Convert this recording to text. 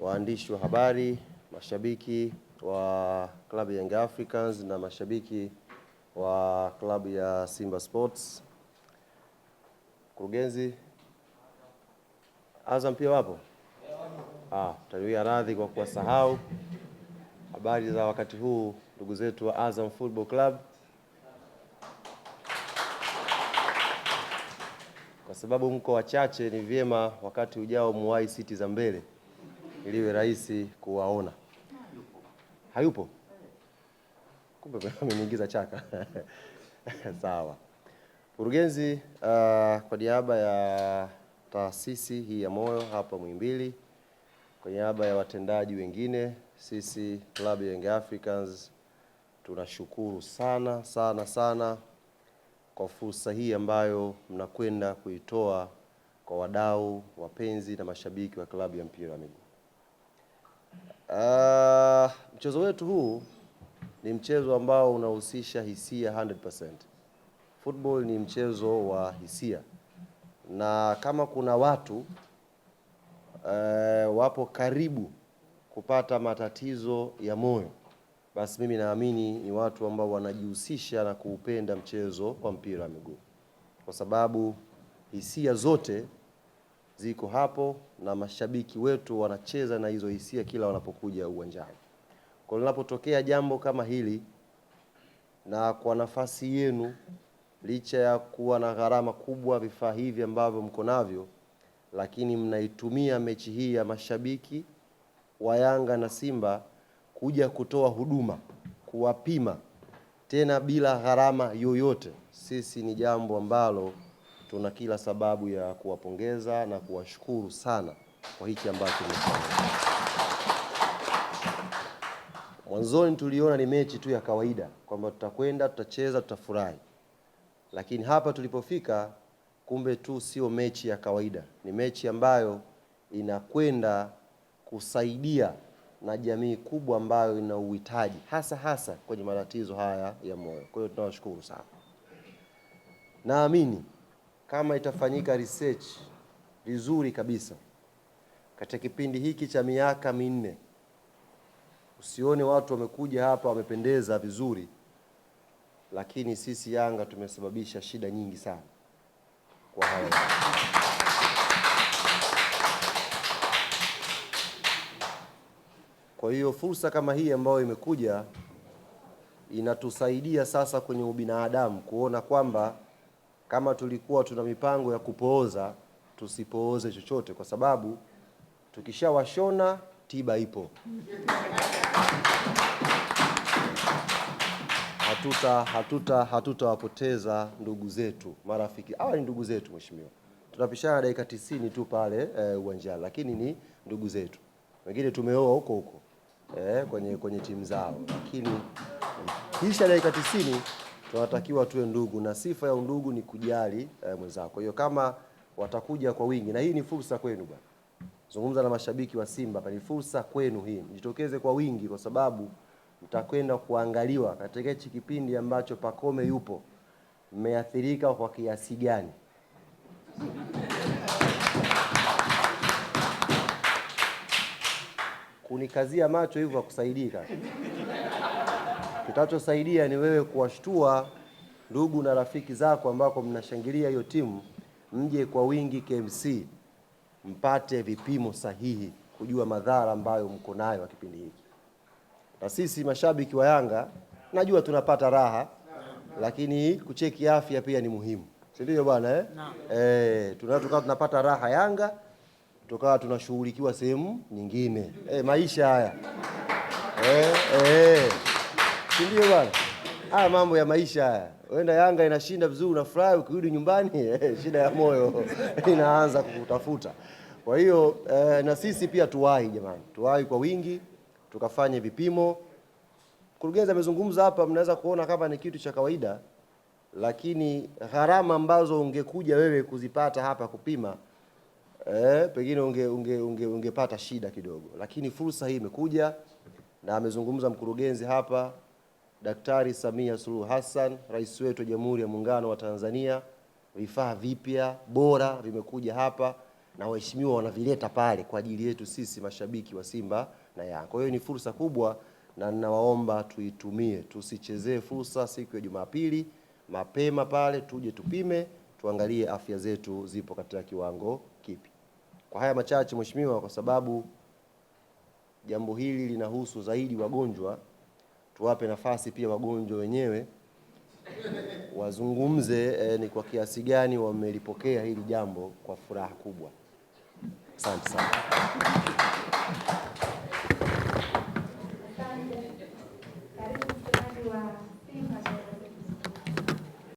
waandishi wa habari, mashabiki wa klabu ya Young Africans na mashabiki wa klabu ya Simba Sports. Mkurugenzi, Azam pia wapo? Taniwia radhi kwa kuwasahau. Habari za wakati huu ndugu zetu wa Azam Football Club. Kwa sababu mko wachache, ni vyema wakati ujao muwai siti za mbele iliwe rahisi kuwaona. Hayupo? Kumbe ameniingiza chaka. Sawa. Mkurugenzi, kwa niaba ya taasisi hii ya moyo hapa Muhimbili, kwa niaba ya watendaji wengine, sisi klabu ya Young Africans tunashukuru sana kwa fursa hii ambayo mnakwenda kuitoa kwa wadau, wapenzi na mashabiki wa klabu ya mpira wa miguu. Mchezo wetu huu ni mchezo ambao unahusisha hisia 100%. Football ni mchezo wa hisia, na kama kuna watu wapo karibu kupata matatizo ya moyo, basi mimi naamini ni watu ambao wanajihusisha na kuupenda mchezo wa mpira wa miguu, kwa sababu hisia zote ziko hapo na mashabiki wetu wanacheza na hizo hisia kila wanapokuja uwanjani. Kwa linapotokea jambo kama hili, na kwa nafasi yenu, licha ya kuwa na gharama kubwa vifaa hivi ambavyo mko navyo, lakini mnaitumia mechi hii ya mashabiki wa Yanga na Simba kuja kutoa huduma, kuwapima tena bila gharama yoyote. Sisi ni jambo ambalo tuna kila sababu ya kuwapongeza na kuwashukuru sana kwa hiki ambacho mmefanya. Mwanzoni tuliona ni mechi tu ya kawaida, kwamba tutakwenda, tutacheza, tutafurahi. Lakini hapa tulipofika, kumbe tu sio mechi ya kawaida. Ni mechi ambayo inakwenda kusaidia na jamii kubwa ambayo ina uhitaji hasa kwenye matatizo haya ya moyo. Kwa hiyo tunawashukuru sana. Naamini kama itafanyika research vizuri kabisa katika kipindi hiki cha miaka minne, usione watu wamekuja hapa wamependeza vizuri, lakini sisi Yanga tumesababisha shida nyingi sana kwa haya. Kwa hiyo fursa kama hii ambayo imekuja inatusaidia sasa kwenye ubinadamu kuona kwamba kama tulikuwa tuna mipango ya kupooza, tusipooze chochote, kwa sababu tukishawashona tiba ipo. Hatutawapoteza ndugu zetu, marafiki. Hawa ni ndugu zetu mheshimiwa. Tunapishana dakika 90 tu pale uwanjani, lakini ni ndugu zetu. Wengine tumeoa huko kwenye timu zao, lakini kisha dakika 90 tunatakiwa tuwe ndugu, na sifa ya undugu ni kujali mwenzako. Kwa hiyo kama watakuja kwa wingi, na hii ni fursa kwenu bwana. Zungumza na mashabiki wa Simba, ni fursa kwenu hii. Mjitokeze kwa wingi, kwa sababu mtakwenda kuangaliwa katika hichi kipindi ambacho Pacome yupo, mmeathirika kwa kiasi gani. Kunikazia macho hivyo hakusaidika. Kitachosaidia ni wewe kuwashtua ndugu na rafiki zako ambako mnashangilia hiyo timu, mje kwa wingi KMC, mpate vipimo sahihi kujua madhara ambayo mko nayo kwa kipindi hiki. Na sisi mashabiki wa Yanga najua tunapata raha, lakini kucheki afya pia ni muhimu. Si ndio bwana tunapata raha Yanga, tukawa tunashughulikiwa sehemu nyingine. Maisha haya. Si ndio bwana? Haya mambo ya maisha haya. Wenda Yanga inashinda vizuri, unafurahi, ukirudi nyumbani shida ya moyo inaanza kukutafuta. Kwa hiyo na sisi pia tuwahi jamani. Tuwahi kwa wingi, tukafanye vipimo. Mkurugenzi amezungumza hapa, mnaweza kuona kama ni kitu cha kawaida, lakini gharama ambazo ungekuja wewe kuzipata hapa kupima, pengine ungepata shida kidogo. Lakini fursa hii imekuja, na amezungumza mkurugenzi hapa, Daktari Samia Suluhu Hassan, rais wetu wa Jamhuri ya Muungano wa Tanzania. Vifaa vipya bora vimekuja hapa, na waheshimiwa wanavileta pale kwa ajili yetu sisi mashabiki wa Simba na Yanga. Kwa hiyo ni fursa kubwa na ninawaomba tuitumie, tusichezee fursa. Siku ya Jumapili mapema pale tuje tupime, tuangalie afya zetu zipo katika kiwango kipi. Kwa haya machache mheshimiwa, kwa sababu jambo hili linahusu zaidi wagonjwa, tuwape nafasi pia wagonjwa wenyewe wazungumze ni kwa kiasi gani wamelipokea hili jambo kwa furaha kubwa. Asante sana.